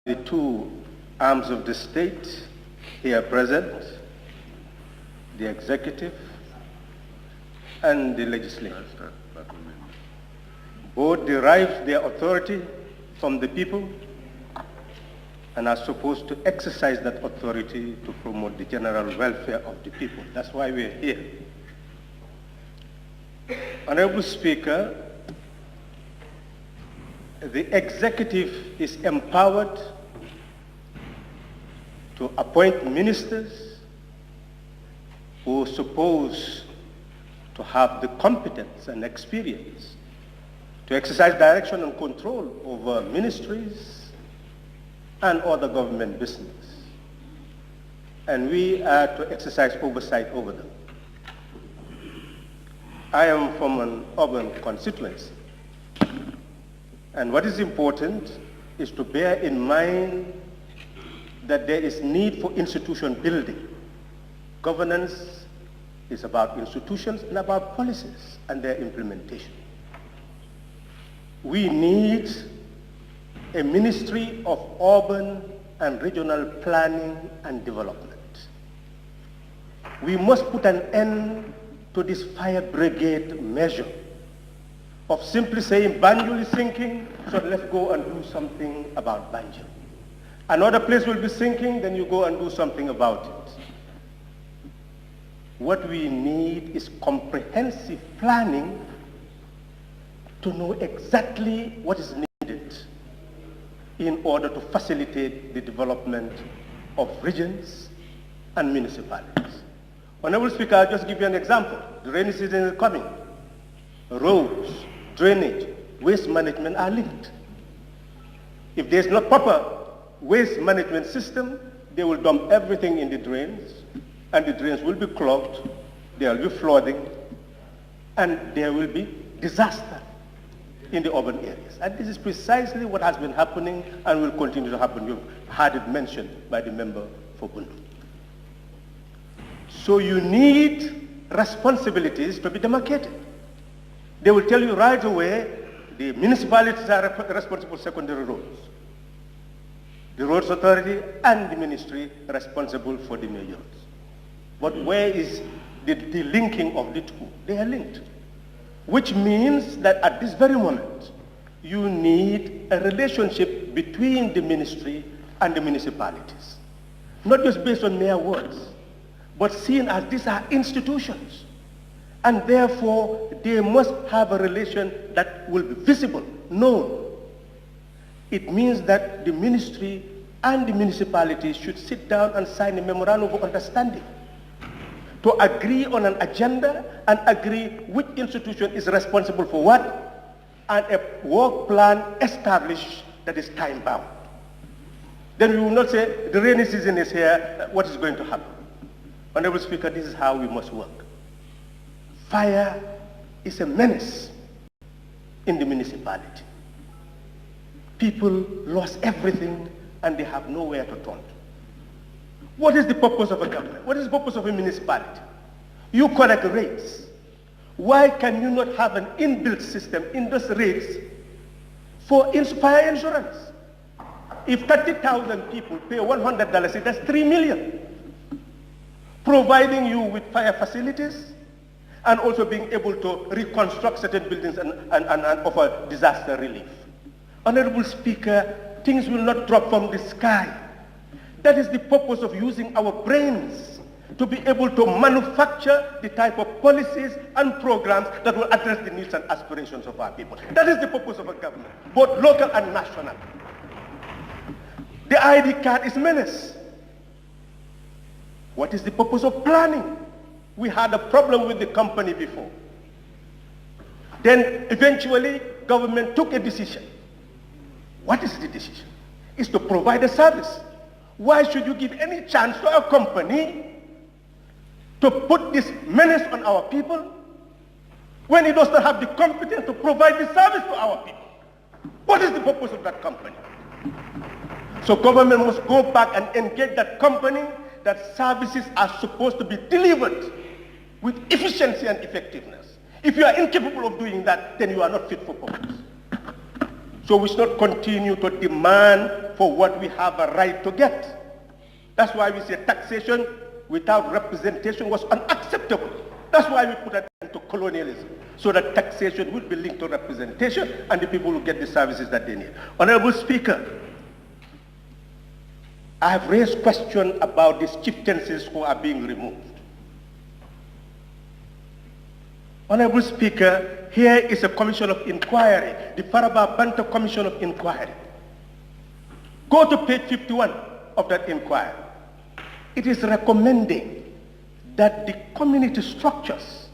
The two arms of the state here present, the executive and the legislature, both derive their authority from the people and are supposed to exercise that authority to promote the general welfare of the people. That's why we're here. Honorable Speaker, the executive is empowered to appoint ministers who are supposed to have the competence and experience to exercise direction and control over ministries and other government business. And we are to exercise oversight over them. I am from an urban constituency. And what is important is to bear in mind that there is need for institution building. Governance is about institutions and about policies and their implementation. We need a Ministry of Urban and Regional Planning and Development. We must put an end to this fire brigade measure of simply saying Banjul is sinking, so let's go and do something about Banjul. Another place will be sinking, then you go and do something about it. What we need is comprehensive planning to know exactly what is needed in order to facilitate the development of regions and municipalities. Honorable Speaker, I'll just give you an example. The rainy season is coming. Roads, drainage, waste management are linked. If there's not proper waste management system, they will dump everything in the drains, and the drains will be clogged, there will be flooding, and there will be disaster in the urban areas. And this is precisely what has been happening and will continue to happen. You've had it mentioned by the member for Bundu. So you need responsibilities to be demarcated. They will tell you right away, the municipalities are responsible for secondary roads. The roads authority and the ministry responsible for the major roads. But where is the linking of the two? They are linked. Which means that at this very moment, you need a relationship between the ministry and the municipalities. Not just based on mere words, but seen as these are institutions. And therefore, they must have a relation that will be visible, known. It means that the ministry and the municipalities should sit down and sign a memorandum of understanding to agree on an agenda and agree which institution is responsible for what, and a work plan established that is time-bound. Then we will not say, the rainy season is here, what is going to happen? Honorable Speaker, this is how we must work. Fire is a menace in the municipality. People lost everything and they have nowhere to turn to. What is the purpose of a government? What is the purpose of a municipality? You collect rates. Why can you not have an inbuilt system in those rates for fire insurance? If 30,000 people pay $100, that's $3 million. Providing you with fire facilities and also being able to reconstruct certain buildings and offer disaster relief. Honorable Speaker, things will not drop from the sky. That is the purpose of using our brains to be able to manufacture the type of policies and programs that will address the needs and aspirations of our people. That is the purpose of a government, both local and national. The ID card is menace. What is the purpose of planning? We had a problem with the company before. Then eventually, government took a decision. What is the decision? It's to provide a service. Why should you give any chance to a company to put this menace on our people when it does not have the competence to provide the service to our people? What is the purpose of that company? So government must go back and engage that company, that services are supposed to be delivered with efficiency and effectiveness. If you are incapable of doing that, then you are not fit for purpose. So we should not continue to demand for what we have a right to get. That's why we say taxation without representation was unacceptable. That's why we put an end to colonialism, so that taxation will be linked to representation and the people will get the services that they need. Honorable Speaker, I have raised questions about these chieftaincies who are being removed. Honorable Speaker, here is a commission of inquiry, the Faraba Banta Commission of Inquiry. Go to page 51 of that inquiry. It is recommending that the community structures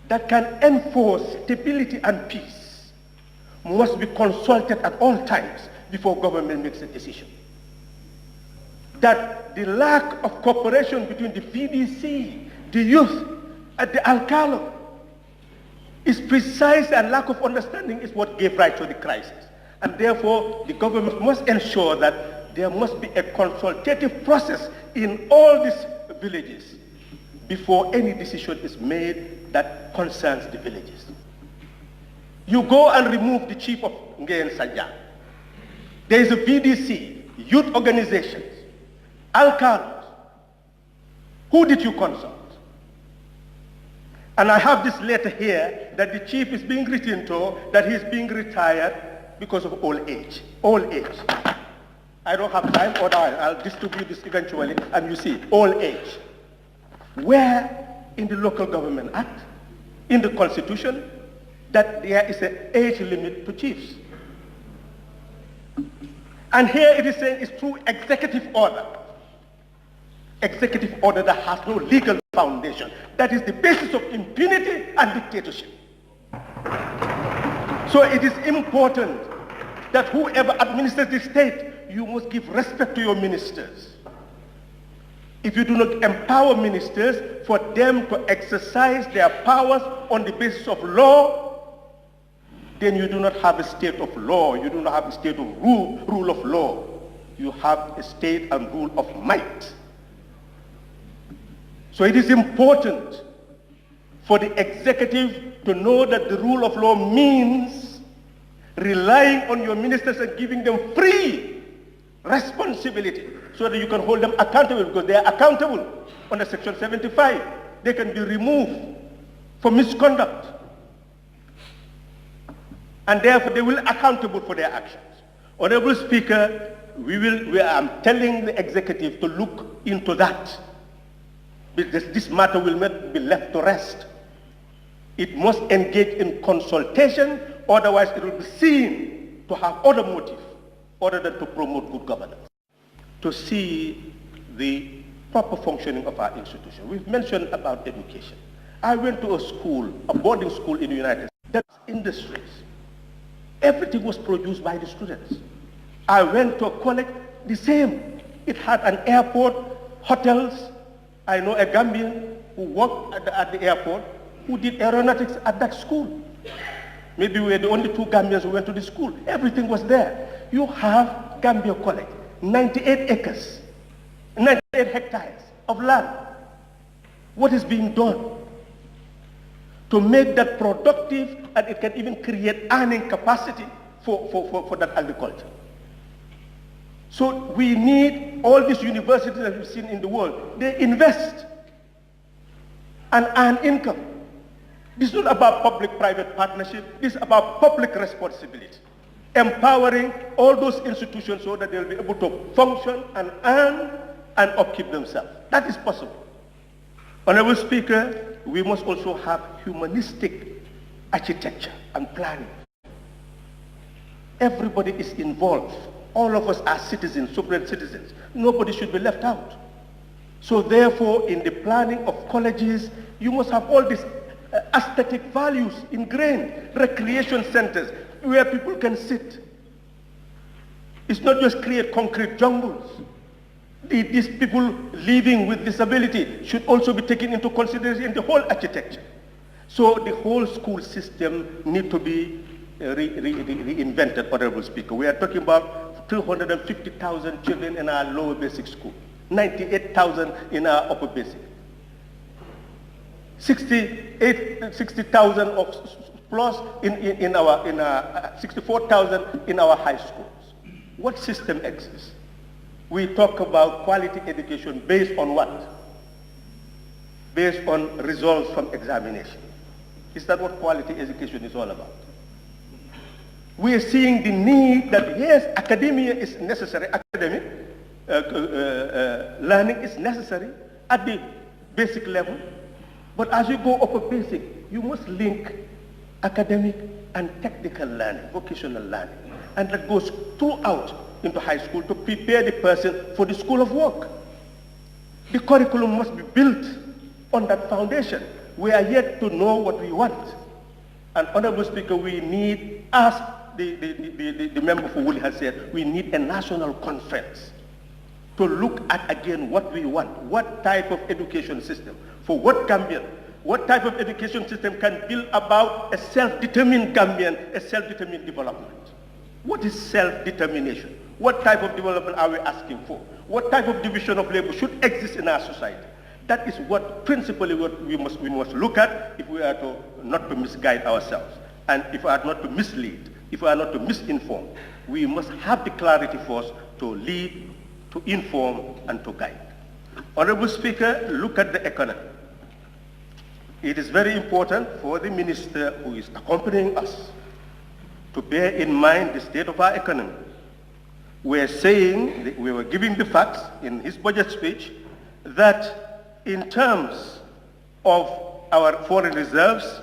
that can enforce stability and peace must be consulted at all times before government makes a decision. That the lack of cooperation between the VDC, the youth, and the Alcalo is precise, and lack of understanding is what gave rise to the crisis. And therefore, the government must ensure that there must be a consultative process in all these villages before any decision is made that concerns the villages. You go and remove the chief of Ngayen Sanja. There is a VDC, youth organizations, Alcalos. Who did you consult? And I have this letter here that the chief is being written to, that he's being retired because of old age. Old age. I don't have time, or I'll distribute this eventually, and you see, old age. Where in the Local Government Act, in the Constitution, that there is an age limit to chiefs? And here it is saying it's through executive order. Executive order that has no legal foundation. That is the basis of impunity and dictatorship. So it is important that whoever administers the state, you must give respect to your ministers. If you do not empower ministers for them to exercise their powers on the basis of law, then you do not have a state of law. You do not have a state of rule of law. You have a state and rule of might. So it is important for the executive to know that the rule of law means relying on your ministers and giving them free responsibility so that you can hold them accountable, because they are accountable under Section 75. They can be removed for misconduct. And therefore they will be accountable for their actions. Honorable Speaker, I'm telling the executive to look into that. This matter will not be left to rest. It must engage in consultation, otherwise it will be seen to have other motive other than to promote good governance. To see the proper functioning of our institution. We've mentioned about education. I went to a school, a boarding school in the United States. That's industries. Everything was produced by the students. I went to a college, the same. It had an airport, hotels. I know a Gambian who worked at the airport who did aeronautics at that school. Maybe we were the only two Gambians who went to the school. Everything was there. You have Gambia College, 98 acres, 98 hectares of land. What is being done to make that productive, and it can even create earning capacity for that agriculture? So we need all these universities that we've seen in the world. They invest and earn income. This is not about public-private partnership. This is about public responsibility. Empowering all those institutions so that they'll be able to function and earn and upkeep themselves. That is possible. Honorable Speaker, we must also have humanistic architecture and planning. Everybody is involved. All of us are citizens, sovereign citizens. Nobody should be left out. So therefore, in the planning of colleges, you must have all these aesthetic values ingrained. Recreation centers where people can sit. It's not just create concrete jungles. These people living with disability should also be taken into consideration in the whole architecture. So the whole school system needs to be reinvented, Honorable Speaker. We are talking about 250,000 children in our lower basic school, 98,000 in our upper basic, 60,000 of plus in our 64,000 in our high schools. What system exists? We talk about quality education based on what? Based on results from examination. Is that what quality education is all about? We are seeing the need that, yes, academia is necessary, academic learning is necessary at the basic level, but as you go up a basic, you must link academic and technical learning, vocational learning, and that goes throughout into high school to prepare the person for the school of work. The curriculum must be built on that foundation. We are yet to know what we want. And Honorable Speaker, we need, as the member for Woolly has said, we need a national conference to look at again what we want, what type of education system, for what Gambian, what type of education system can build about a self-determined Gambian, a self-determined development. What is self-determination? What type of development are we asking for? What type of division of labor should exist in our society? That is what principally what we must look at if we are to not to misguide ourselves, and if we are not to mislead, if we are not to misinform. We must have the clarity for us to lead, to inform, and to guide. Honorable Speaker, look at the economy. It is very important for the minister who is accompanying us to bear in mind the state of our economy. We are saying, we were giving the facts in his budget speech, that in terms of our foreign reserves,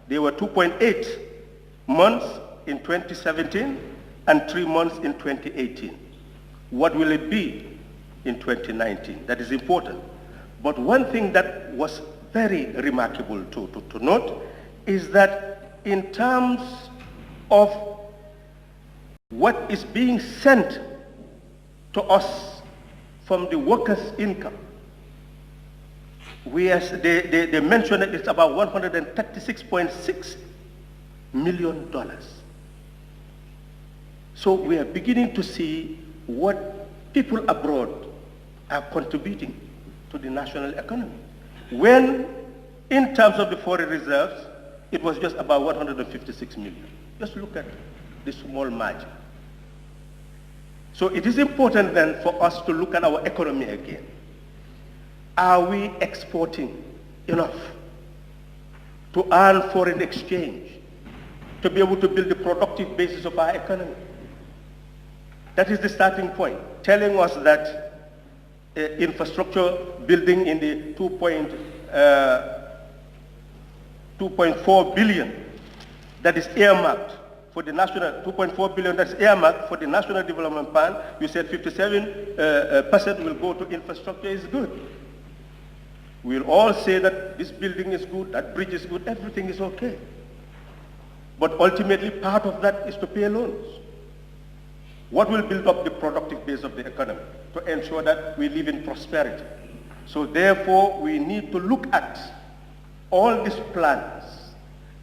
they were 2.8 months in 2017 and 3 months in 2018. What will it be in 2019? That is important. But one thing that was very remarkable to note is that in terms of what is being sent to us from the workers' income, they mentioned that it's about $136.6 million. So we are beginning to see what people abroad are contributing to the national economy. When, in terms of the foreign reserves, it was just about 156 million. Just look at the small margin. So it is important then for us to look at our economy again. Are we exporting enough to earn foreign exchange, to be able to build the productive basis of our economy? That is the starting point, telling us that infrastructure building in the 2.4 billion that is earmarked for the national, 2.4 billion that's earmarked for the national development plan, you said 57% will go to infrastructure is good. We'll all say that this building is good, that bridge is good, everything is okay. But ultimately part of that is to pay loans. What will build up the productive base of the economy to ensure that we live in prosperity? So therefore, we need to look at all these plans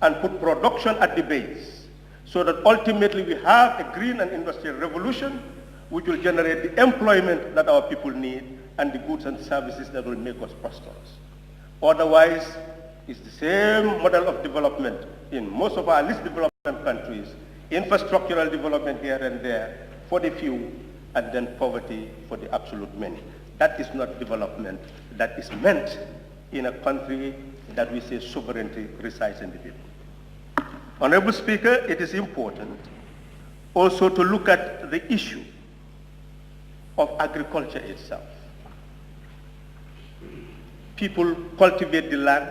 and put production at the base so that ultimately we have a green and industrial revolution which will generate the employment that our people need and the goods and services that will make us prosperous. Otherwise, it's the same model of development in most of our least developed countries, infrastructural development here and there for the few, and then poverty for the absolute many. That is not development that is meant in a country that we say sovereignty resides in the people. Honorable Speaker, it is important also to look at the issue of agriculture itself. People cultivate the land,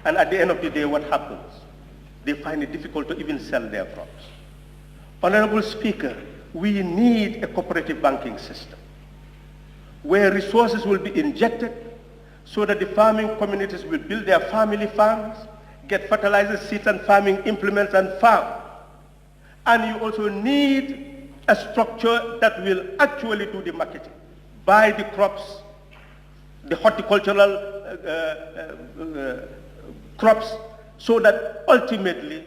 and at the end of the day, what happens? They find it difficult to even sell their crops. Honorable Speaker, we need a cooperative banking system where resources will be injected so that the farming communities will build their family farms, get fertilizer, seeds, and farming implements and farm. And you also need a structure that will actually do the marketing, buy the crops, the horticultural crops, so that ultimately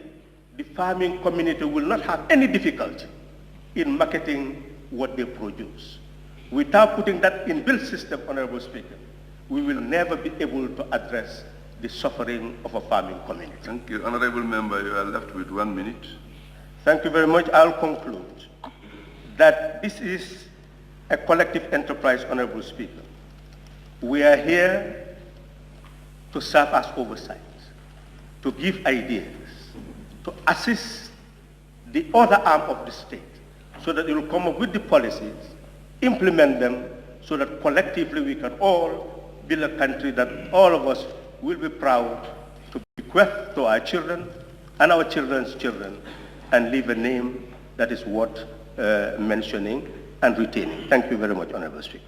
the farming community will not have any difficulty in marketing what they produce. Without putting that in-built system, Honorable Speaker, we will never be able to address the suffering of a farming community. Thank you. Honorable Member, you are left with 1 minute. Thank you very much. I'll conclude that this is a collective enterprise, Honorable Speaker. We are here to serve as oversight, to give ideas, to assist the other arm of the state so that it will come up with the policies, implement them so that collectively we can all build a country that all of us will be proud to bequeath to our children and our children's children and leave a name that is worth mentioning and retaining. Thank you very much, Honorable Speaker.